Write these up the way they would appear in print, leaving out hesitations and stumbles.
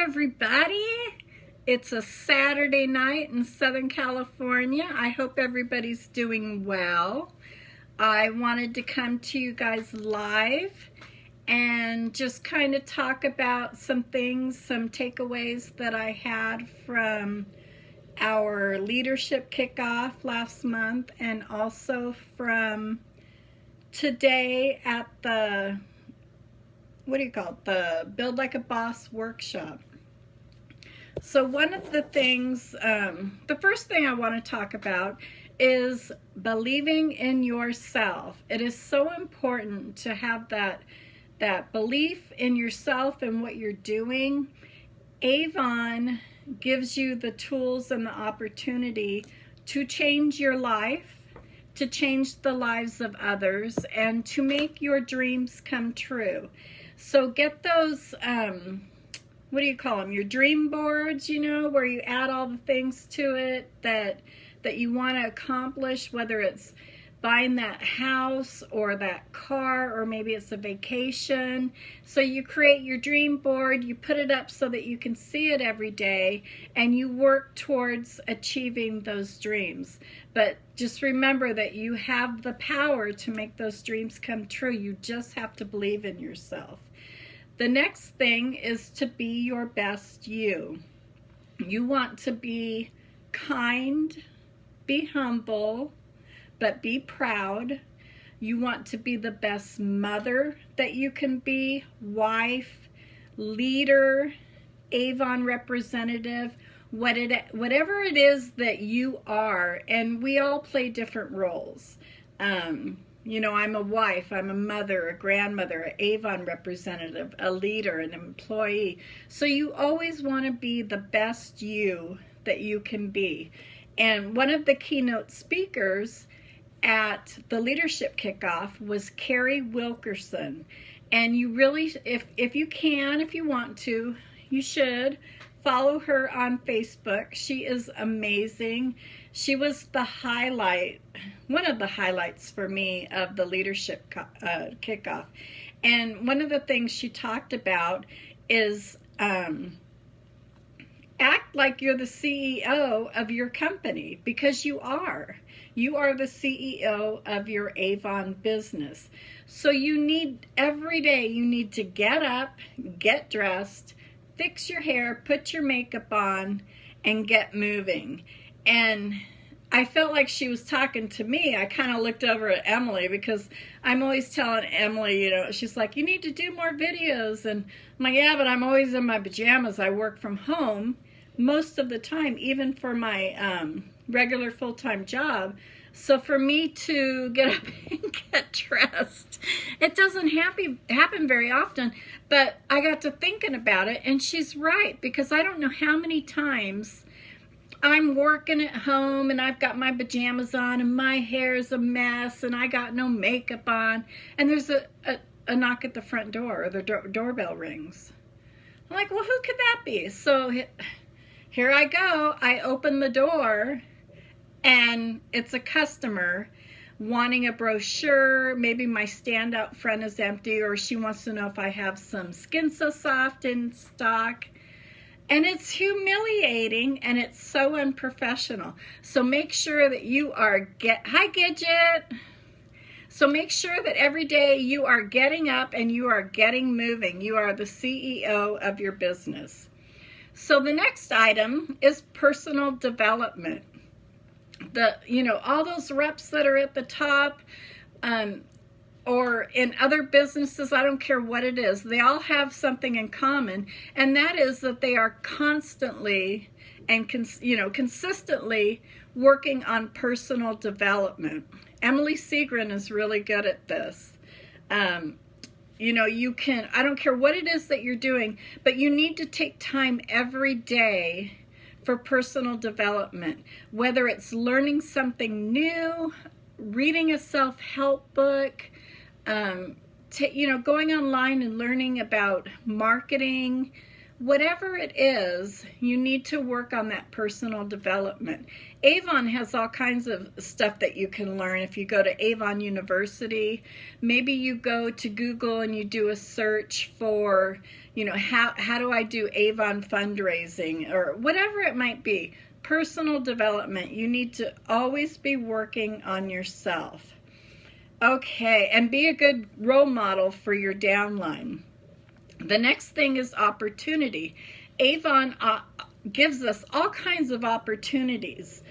everybody. It's a Saturday night in Southern California. I hope everybody's doing well. I wanted to come to you guys live and just kind of talk about some things, some takeaways that I had from our leadership kickoff last month, and also from today at the the Build Like a Boss workshop. So one of the things, the first thing I want to talk about is believing in yourself. It is so important to have that belief in yourself and what you're doing. Avon gives you the tools and the opportunity to change your life, to change the lives of others, and to make your dreams come true. So get those, what do you call them? Your dream boards, you know, where you add all the things to it that you want to accomplish, whether it's buying that house or that car, or maybe it's a vacation. So you create your dream board, you put it up so that you can see it every day, and you work towards achieving those dreams. But just remember that you have the power to make those dreams come true. You just have to believe in yourself. The next thing is to be your best you. You want to be kind, be humble, but be proud. You want to be the best mother that you can be, wife, leader, Avon representative, whatever it is that you are. And we all play different roles. You know, I'm a wife, I'm a mother, a grandmother, an Avon representative, a leader, an employee. So you always want to be the best you that you can be. And one of the keynote speakers at the leadership kickoff was Carrie Wilkerson. And you really, if you can, if you want to, you should follow her on Facebook. She is amazing. She was the highlight, one of the highlights for me of the leadership kickoff. And one of the things she talked about is act like you're the CEO of your company, because you are. You are the CEO of your Avon business. So you need, every day, you need to get up, get dressed, fix your hair, put your makeup on, and get moving. And I felt like she was talking to me. I kind of looked over at Emily, because I'm always telling Emily, you know, she's like, you need to do more videos. And I'm like, yeah, but I'm always in my pajamas. I work from home most of the time, even for my regular full-time job. So for me to get up and get dressed, it doesn't happen very often. But I got to thinking about it, and she's right, because I don't know how many times I'm working at home and I've got my pajamas on and my hair's a mess and I got no makeup on, and there's a knock at the front door, or the doorbell rings. I'm like, well, who could that be? So here I go. I open the door, and it's a customer wanting a brochure. Maybe my standout front is empty, or she wants to know if I have some Skin So Soft in stock. And it's humiliating, and it's so unprofessional. So make sure that you are hi Gidget. So make sure that every day you are getting up and you are getting moving. You are the CEO of your business. So the next item is personal development. All those reps that are at the top, or in other businesses, I don't care what it is, they all have something in common, and that is that they are constantly and consistently working on personal development. Emily Seagren is really good at this. You can, I don't care what it is that you're doing, but you need to take time every day for personal development, whether it's learning something new, reading a self-help book, going online and learning about marketing, whatever it is, you need to work on that personal development. Avon has all kinds of stuff that you can learn. If you go to Avon University, maybe you go to Google and you do a search for, how do I do Avon fundraising, or whatever it might be. Personal development. You need to always be working on yourself. Okay, and be a good role model for your downline. The next thing is opportunity. Avon gives us all kinds of opportunities.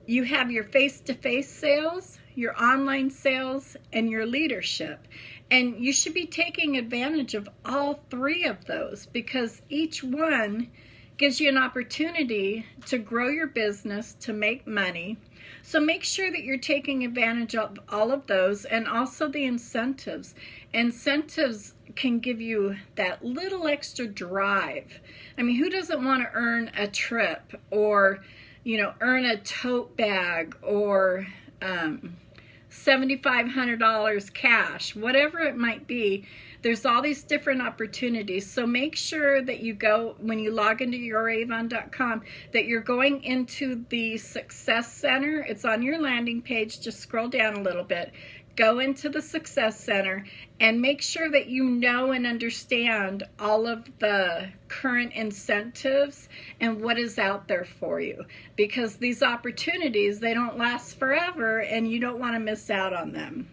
You have your face-to-face sales, your online sales, and your leadership. And you should be taking advantage of all three of those, because each one gives you an opportunity to grow your business, to make money. So make sure that you're taking advantage of all of those, and also the incentives. Incentives can give you that little extra drive. I mean, who doesn't want to earn a trip, or, earn a tote bag, or $7,500 cash, whatever it might be? There's all these different opportunities. So make sure that you go, when you log into youravon.com, that you're going into the Success Center. It's on your landing page. Just scroll down a little bit. Go into the Success Center and make sure that you know and understand all of the current incentives and what is out there for you. Because these opportunities, they don't last forever, and you don't want to miss out on them.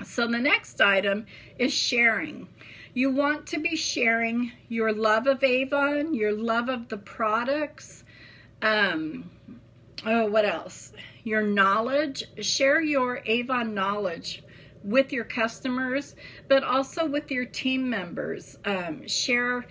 So the next item is sharing. You want to be sharing your love of Avon, your love of the products. What else? Your knowledge. Share your Avon knowledge with your customers, but also with your team members. Share,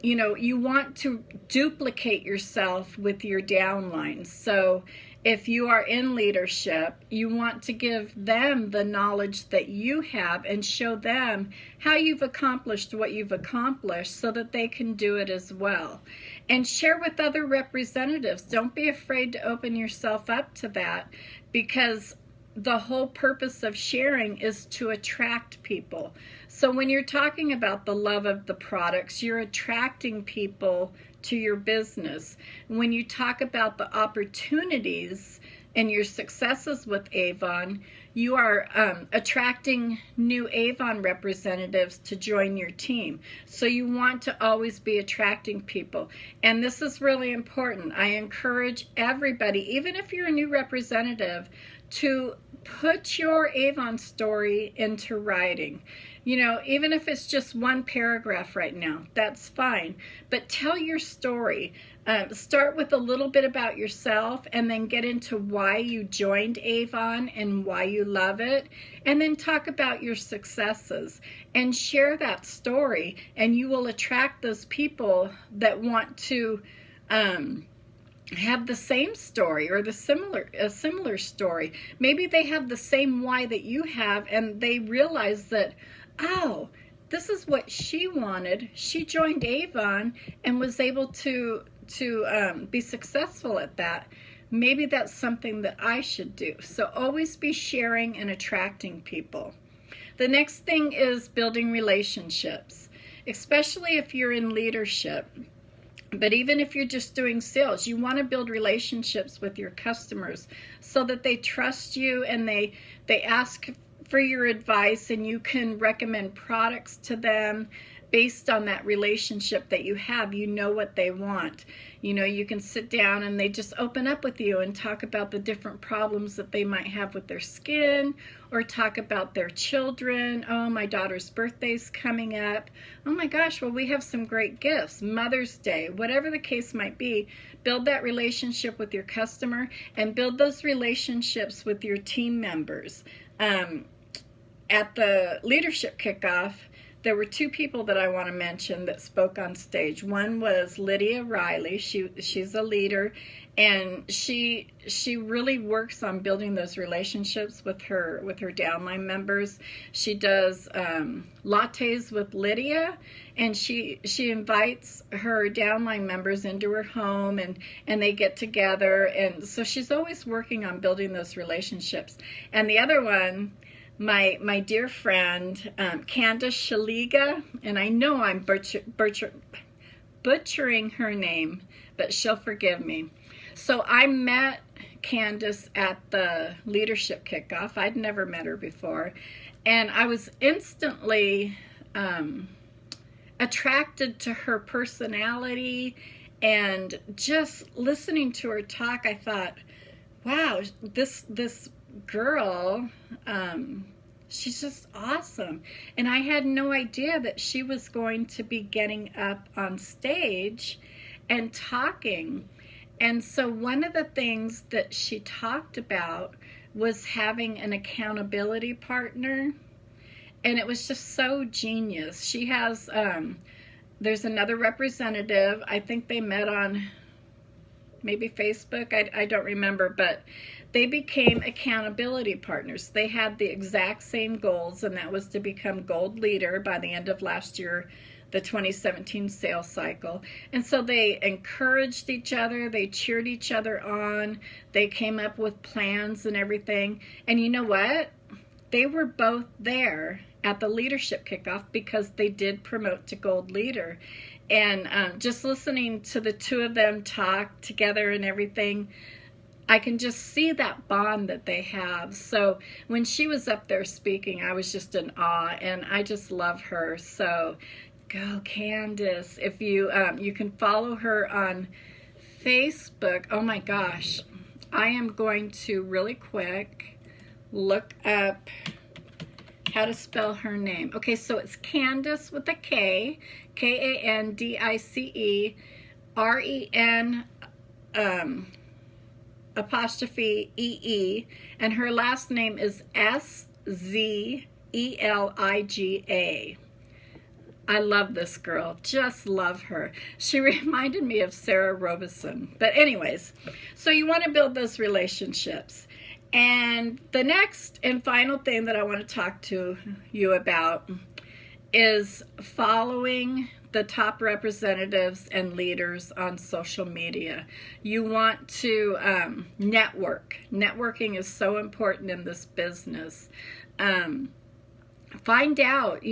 you want to duplicate yourself with your downline. So if you are in leadership, you want to give them the knowledge that you have and show them how you've accomplished what you've accomplished, so that they can do it as well. And share with other representatives. Don't be afraid to open yourself up to that, because the whole purpose of sharing is to attract people. So when you're talking about the love of the products, you're attracting people to your business. When you talk about the opportunities and your successes with Avon, you are attracting new Avon representatives to join your team. So you want to always be attracting people. And this is really important. I encourage everybody, even if you're a new representative, to put your Avon story into writing. Even if it's just one paragraph right now, that's fine. But tell your story. Start with a little bit about yourself, and then get into why you joined Avon and why you love it. And then talk about your successes and share that story, and you will attract those people that want to have the same story, or a similar story. Maybe they have the same why that you have, and they realize that, oh, this is what she wanted. She joined Avon and was able to be successful at that. Maybe that's something that I should do. So always be sharing and attracting people. The next thing is building relationships, especially if you're in leadership. But even if you're just doing sales, you want to build relationships with your customers so that they trust you, and they ask for your advice, and you can recommend products to them based on that relationship that you have. You know what they want. You can sit down and they just open up with you and talk about the different problems that they might have with their skin, or talk about their children. Oh, my daughter's birthday's coming up. Oh my gosh, well, we have some great gifts. Mother's Day, whatever the case might be. Build that relationship with your customer, and build those relationships with your team members. At the Leadership Kickoff, there were two people that I want to mention that spoke on stage. One was Lydia Riley. She's a leader, and she really works on building those relationships with her downline members. She does lattes with Lydia, and she invites her downline members into her home, and they get together. And so she's always working on building those relationships. And the other one my dear friend, Candace Shaliga, and I know I'm butchering her name, but she'll forgive me. So I met Candace at the Leadership Kickoff. I'd never met her before, and I was instantly attracted to her personality, and just listening to her talk, I thought, wow, this girl, she's just awesome. And I had no idea that she was going to be getting up on stage and talking. And so one of the things that she talked about was having an accountability partner. And it was just so genius. She has, there's another representative. I think they met on maybe Facebook. I don't remember, but they became accountability partners. They had the exact same goals, and that was to become gold leader by the end of last year, the 2017 sales cycle. And so they encouraged each other, they cheered each other on, they came up with plans and everything. And you know what? They were both there at the Leadership Kickoff because they did promote to gold leader. And just listening to the two of them talk together and everything, I can just see that bond that they have. So when she was up there speaking, I was just in awe, and I just love her. So go Candace. If you you can follow her on Facebook. Oh my gosh, I am going to really quick look up how to spell her name. Okay, so it's Candace with a K, Kandice, REN apostrophe EE, and her last name is SZELIGA. I love this girl, just love her. She reminded me of Sarah Robison. But anyways, so you want to build those relationships. And the next and final thing that I want to talk to you about is following the top representatives and leaders on social media. You want to network. Networking is so important in this business. Find out,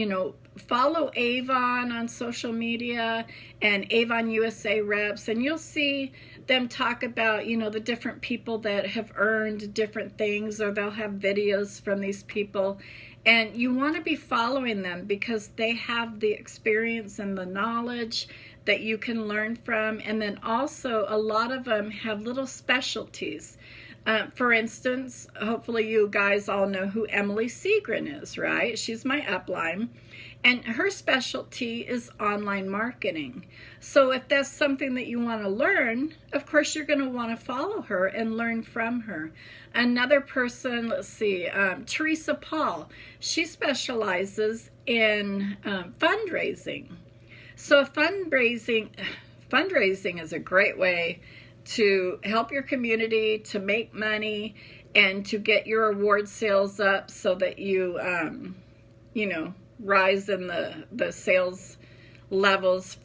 follow Avon on social media and Avon USA reps, and you'll see them talk about, the different people that have earned different things, or they'll have videos from these people. And you want to be following them because they have the experience and the knowledge that you can learn from. And then also a lot of them have little specialties. For instance, hopefully you guys all know who Emily Seagren is, right? She's my upline. And her specialty is online marketing. So if that's something that you want to learn, of course you're going to want to follow her and learn from her. Another person, let's see, Teresa Paul. She specializes in fundraising. So fundraising is a great way to help your community, to make money, and to get your award sales up so that you, rise in the sales levels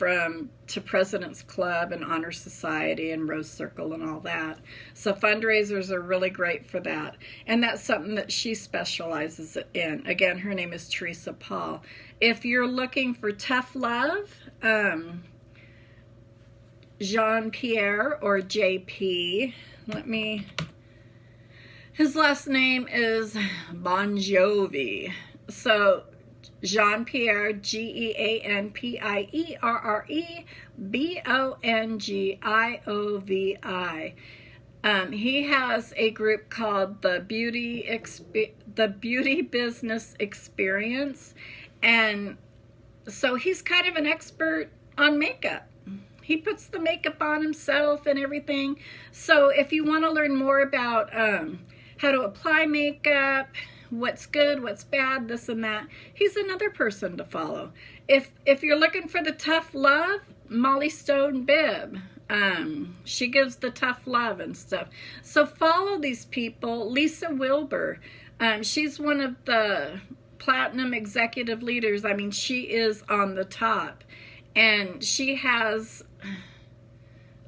to President's Club and Honor Society and Rose Circle and all that. So fundraisers are really great for that. And that's something that she specializes in. Again, her name is Teresa Paul. If you're looking for tough love, Jean-Pierre or JP, his last name is Bon Jovi. So Jean-Pierre, Jeanpierre, Bongiovi. He has a group called the Beauty Business Experience, and so he's kind of an expert on makeup. He puts the makeup on himself and everything. So if you want to learn more about how to apply makeup, what's good, what's bad, this and that, he's another person to follow. If you're looking for the tough love, Molly Stone Bibb. She gives the tough love and stuff. So follow these people. Lisa Wilbur. She's one of the platinum executive leaders. I mean, she is on the top. And she has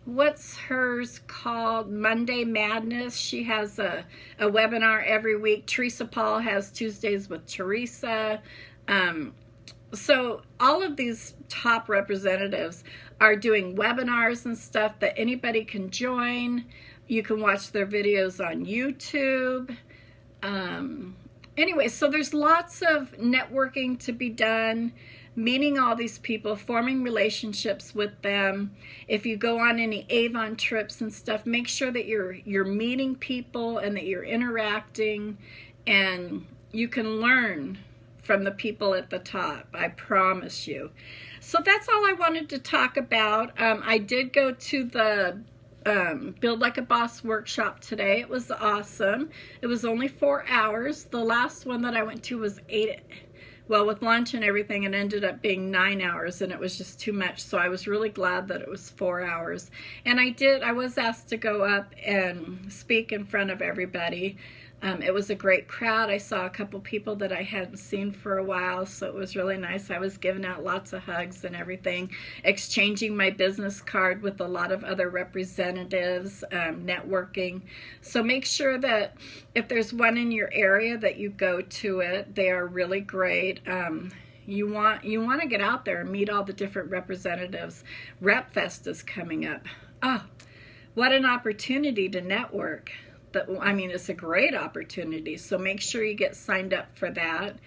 what's hers called? Monday Madness. She has a webinar every week. Teresa Paul has Tuesdays with Teresa. So all of these top representatives are doing webinars and stuff that anybody can join. You can watch their videos on YouTube. Anyway, so there's lots of networking to be done, meeting all these people, forming relationships with them. If you go on any Avon trips and stuff, make sure that you're meeting people and that you're interacting, and you can learn from the people at the top, I promise you. So that's all I wanted to talk about. I did go to the Build Like a Boss workshop today. It was awesome. It was only 4 hours. The last one that I went to was 8. Well, with lunch and everything, it ended up being 9 hours, and it was just too much. So I was really glad that it was 4 hours. And I was asked to go up and speak in front of everybody. It was a great crowd. I saw a couple people that I hadn't seen for a while, so it was really nice. I was giving out lots of hugs and everything, exchanging my business card with a lot of other representatives, networking. So make sure that if there's one in your area that you go to it. They are really great. You want to get out there and meet all the different representatives. Rep Fest is coming up. Oh, what an opportunity to network. I mean, it's a great opportunity, so make sure you get signed up for that.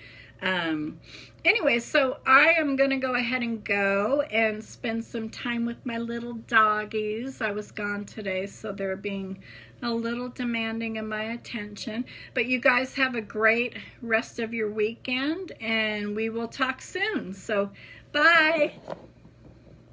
Anyway, so I am going to go ahead and go and spend some time with my little doggies. I was gone today, so they're being a little demanding of my attention. But you guys have a great rest of your weekend, and we will talk soon. So, bye!